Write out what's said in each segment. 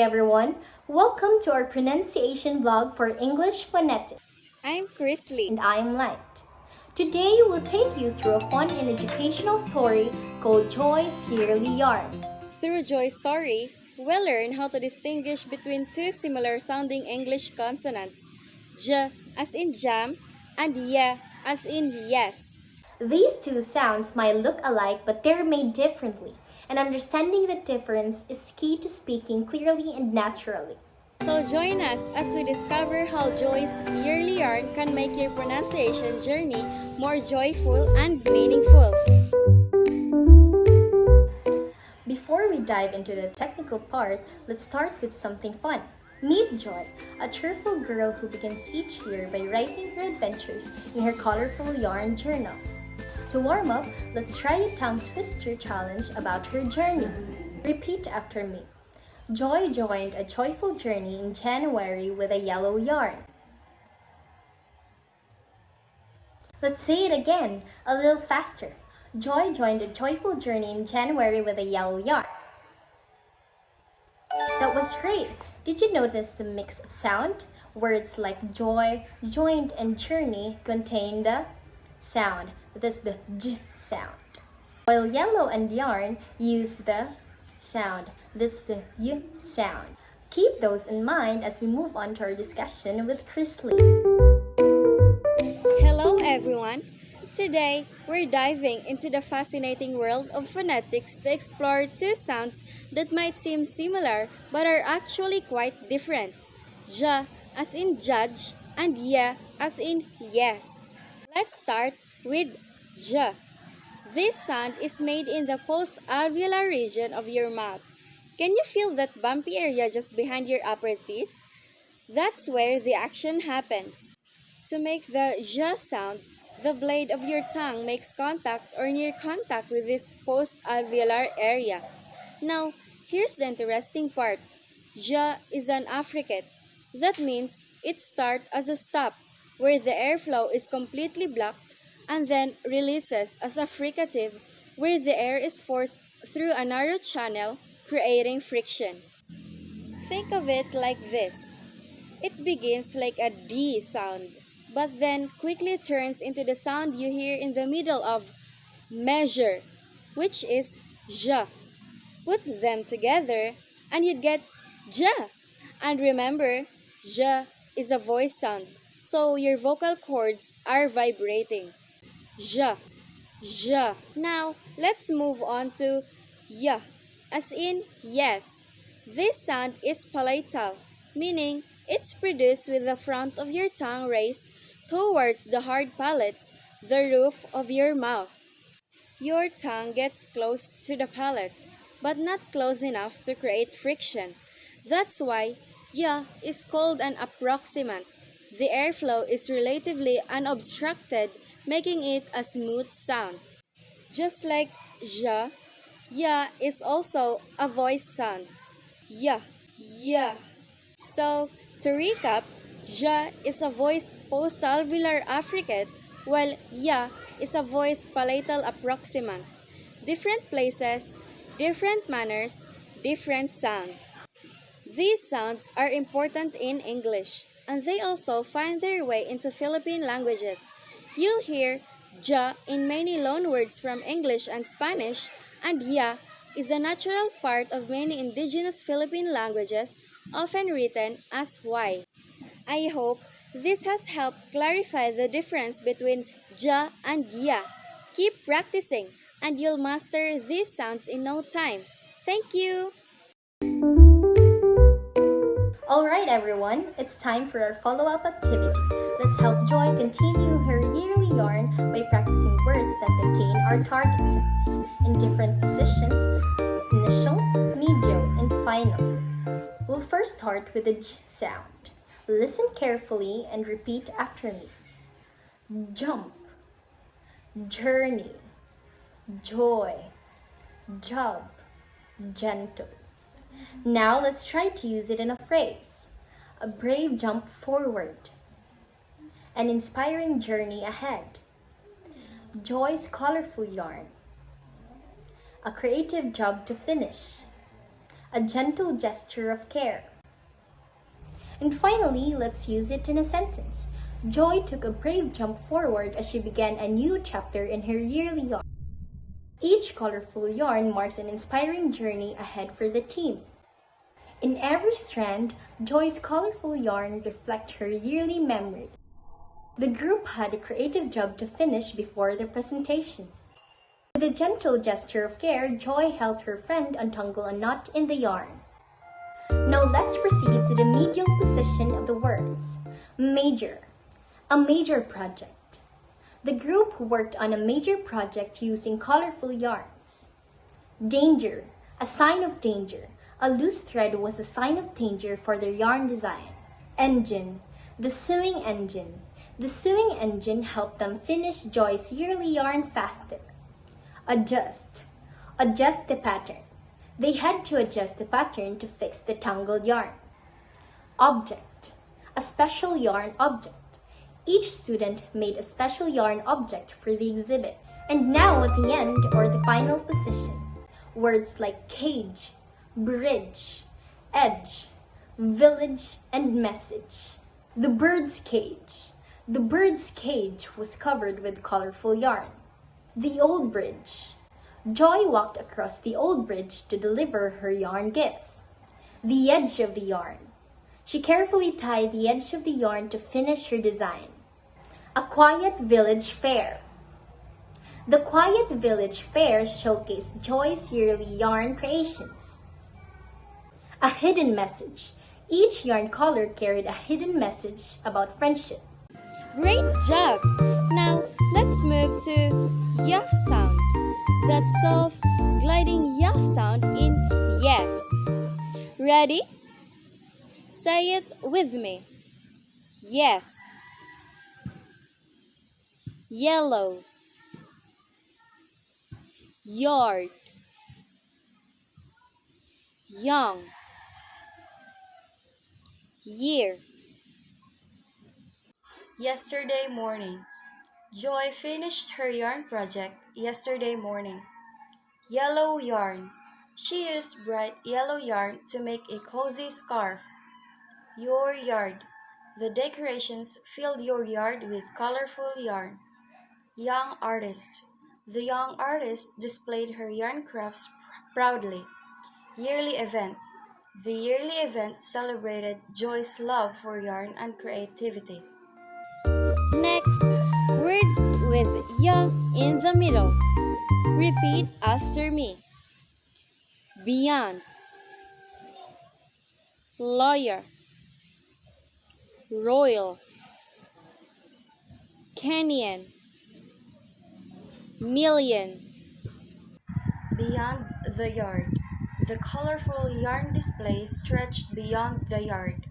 everyone, welcome to our pronunciation vlog for English phonetics. I'm Chrisley. And I'm Light. Today we'll take you through a fun and educational story called Joy's Yearly Yarn. Through Joy's story, we'll learn how to distinguish between two similar sounding English consonants, J as in jam and Y as in yes. These two sounds might look alike, but they're made differently, and understanding the difference is key to speaking clearly and naturally. So join us as we discover how Joy's yearly yarn can make your pronunciation journey more joyful and meaningful. Before we dive into the technical part, let's start with something fun. Meet Joy, a cheerful girl who begins each year by writing her adventures in her colorful yarn journal. To warm up, let's try a tongue twister challenge about her journey. Repeat after me. Joy joined a joyful journey in January with a yellow yarn. Let's say it again, a little faster. Joy joined a joyful journey in January with a yellow yarn. That was great! Did you notice the mix of sound? Words like joy, joined, and journey contain the sound. That is the J sound. While yellow and yarn use the sound. That's the Y sound. Keep those in mind as we move on to our discussion with Chrisley. Hello everyone! Today, we're diving into the fascinating world of phonetics to explore two sounds that might seem similar but are actually quite different. J as in judge and Y as in yes. Let's start with J. This sound is made in the post-alveolar region of your mouth. Can you feel that bumpy area just behind your upper teeth? That's where the action happens. To make the J sound, the blade of your tongue makes contact or near contact with this post-alveolar area. Now, here's the interesting part. J is an affricate. That means it starts as a stop, where the airflow is completely blocked, and then releases as a fricative, where the air is forced through a narrow channel, creating friction. Think of it like this. It begins like a D sound, but then quickly turns into the sound you hear in the middle of measure, which is J. Put them together and you'd get J. And remember, J is a voice sound, so your vocal cords are vibrating. J, J. Now, let's move on to Y, as in yes. This sound is palatal, meaning it's produced with the front of your tongue raised towards the hard palate, the roof of your mouth. Your tongue gets close to the palate, but not close enough to create friction. That's why Y is called an approximant. The airflow is relatively unobstructed, making it a smooth sound. Just like J, Y is also a voice sound. Y, Y. So, to recap, J is a voiced post-alveolar affricate, while Y is a voiced palatal approximant. Different places, different manners, different sounds. These sounds are important in English, and they also find their way into Philippine languages. You'll hear J in many loanwords from English and Spanish, and Y is a natural part of many indigenous Philippine languages, often written as Y. I hope this has helped clarify the difference between J and Y. Keep practicing, and you'll master these sounds in no time. Thank you! Alright everyone, it's time for our follow-up activity. Let's help Joy continue her yearly yarn by practicing words that contain our target sounds in different positions, initial, medial, and final. We'll first start with the J sound. Listen carefully and repeat after me. Jump, journey, joy, job, gentle. Now let's try to use it in a phrase. A brave jump forward. An inspiring journey ahead. Joy's colorful yarn. A creative job to finish. a gentle gesture of care. And finally, let's use it in a sentence. Joy took a brave jump forward as she began a new chapter in her yearly yarn. Each colorful yarn marks an inspiring journey ahead for the team. In every strand, Joy's colorful yarn reflects her yearly memory. The group had a creative job to finish before the presentation. With a gentle gesture of care, Joy helped her friend untangle a knot in the yarn. Now let's proceed to the medial position of the words. Major, a major project. The group worked on a major project using colorful yarns. Danger, a sign of danger. A loose thread was a sign of danger for their yarn design. Engine, the sewing engine. The sewing engine helped them finish Joy's yearly yarn faster. Adjust, adjust the pattern. They had to adjust the pattern to fix the tangled yarn. Object, a special yarn object. Each student made a special yarn object for the exhibit. And now at the end, or the final position, words like cage, bridge, edge, village, and message. The bird's cage. The bird's cage was covered with colorful yarn. The old bridge. Joy walked across the old bridge to deliver her yarn gifts. The edge of the yarn. She carefully tied the edge of the yarn to finish her design. A quiet village fair. The quiet village fair showcased Joy's yearly yarn creations. A hidden message. Each yarn color carried a hidden message about friendship. Great job! Now, let's move to ya sound. That soft, gliding ya sound in yes. Ready? Say it with me. Yes. Yellow. Yard. Young. Year. Yesterday morning. Joy finished her yarn project yesterday morning. Yellow yarn. She used bright yellow yarn to make a cozy scarf. Your yard. The decorations filled your yard with colorful yarn. Young artist. The young artist displayed her yarn crafts proudly. Yearly event. The yearly event celebrated Joy's love for yarn and creativity. Next, words with ya in the middle. Repeat after me. Beyond. Lawyer. Royal. Canyon. Million. Beyond the yard. The colorful yarn display stretched beyond the yard.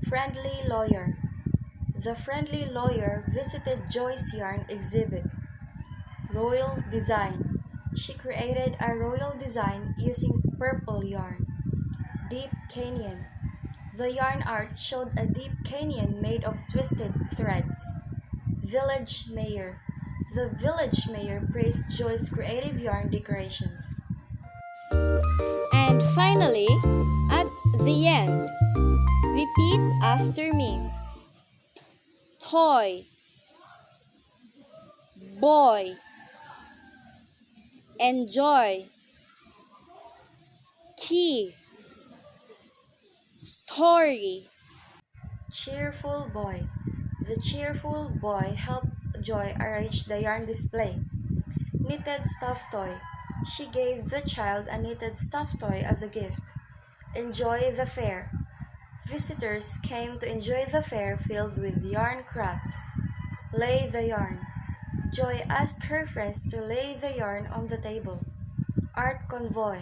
Friendly lawyer. The friendly lawyer visited Joy's yarn exhibit. Royal design. She created a royal design using purple yarn. Deep canyon. The yarn art showed a deep canyon made of twisted threads. Village mayor. The village mayor praised Joy's creative yarn decorations. And finally, at the end, repeat after me. Toy. Boy. Enjoy. Key. Story. Cheerful boy. The cheerful boy helped Joy arrange the yarn display. Knitted stuffed toy. She gave the child a knitted stuffed toy as a gift. Enjoy the fair. Visitors came to enjoy the fair filled with yarn crafts. Lay the yarn. Joy asked her friends to lay the yarn on the table. Art convoy.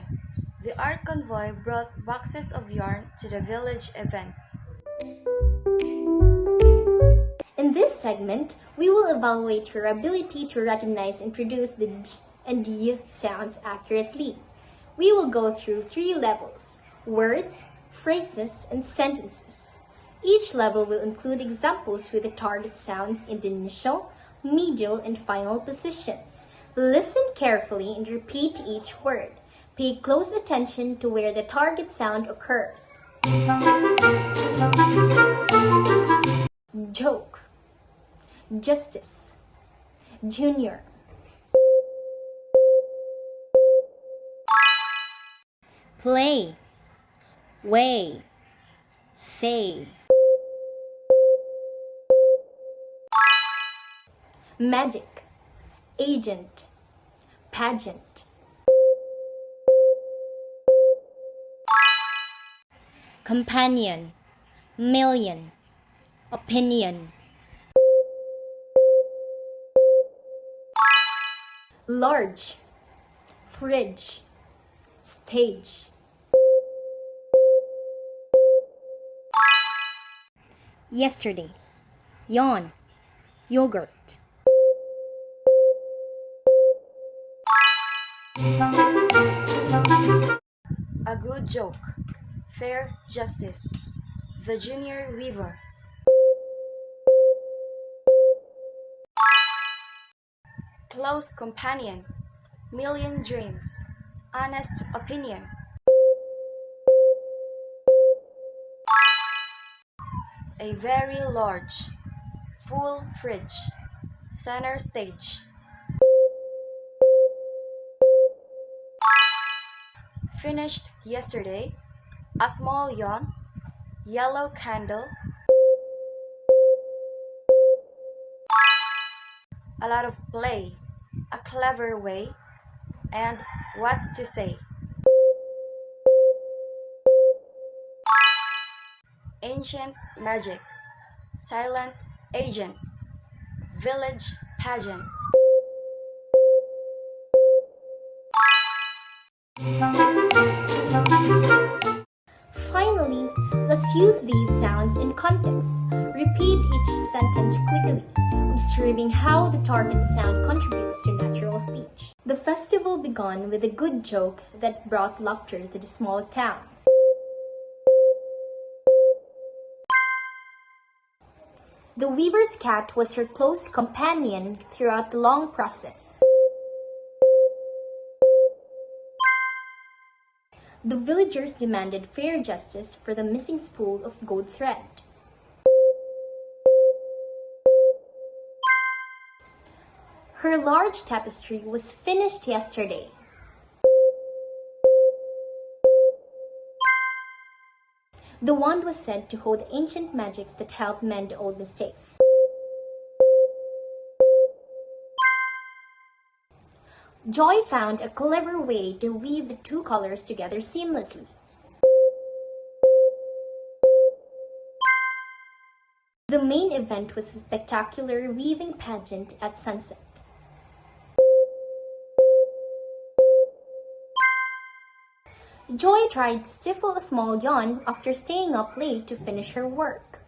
The art convoy brought boxes of yarn to the village event. In this segment, we will evaluate her ability to recognize and produce the j and y sounds accurately. We will go through 3 levels: words, phrases, and sentences. Each level will include examples with the target sounds in the initial, medial, and final positions. Listen carefully and repeat each word. Pay close attention to where the target sound occurs. Joke, justice, junior. Play, way, say. Magic, agent, pageant. Companion, million, opinion. Large, fridge, stage. Yesterday, yawn, yogurt. A good joke. Fair justice. The junior weaver. Close companion. Million dreams. Honest opinion. A very large. Full fridge. Center stage. Finished yesterday. A small yawn. Yellow candle. A lot of play. A clever way. And what to say. Ancient magic. Silent agent. Village pageant. Finally, let's use these sounds in context. Repeat each sentence clearly, observing how the target sound contributes to natural speech. The festival began with a good joke that brought laughter to the small town. The weaver's cat was her close companion throughout the long process. The villagers demanded fair justice for the missing spool of gold thread. Her large tapestry was finished yesterday. The wand was said to hold ancient magic that helped mend old mistakes. Joy found a clever way to weave the two colors together seamlessly. The main event was a spectacular weaving pageant at sunset. Joy tried to stifle a small yawn after staying up late to finish her work.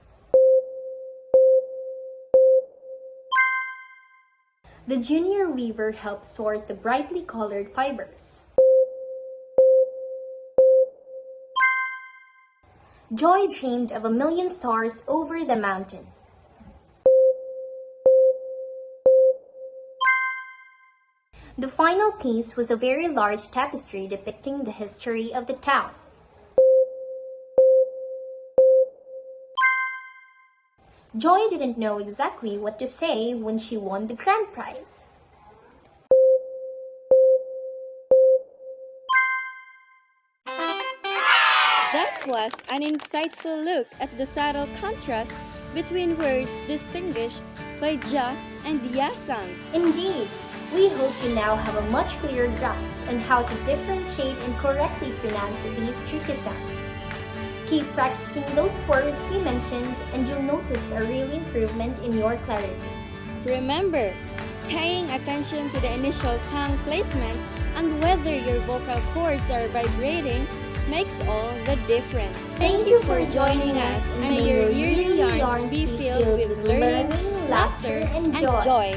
The junior weaver helped sort the brightly colored fibers. Joy dreamed of a million stars over the mountain. The final piece was a very large tapestry depicting the history of the town. Joy didn't know exactly what to say when she won the grand prize. That was an insightful look at the subtle contrast between words distinguished by ja and ya sound. Indeed, we hope you now have a much clearer grasp on how to differentiate and correctly pronounce these tricky sounds. Keep practicing those words we mentioned and you'll notice a real improvement in your clarity. Remember, paying attention to the initial tongue placement and whether your vocal cords are vibrating makes all the difference. Thank you for joining us, and may your yearly yarns be filled with learning, laughter, and joy.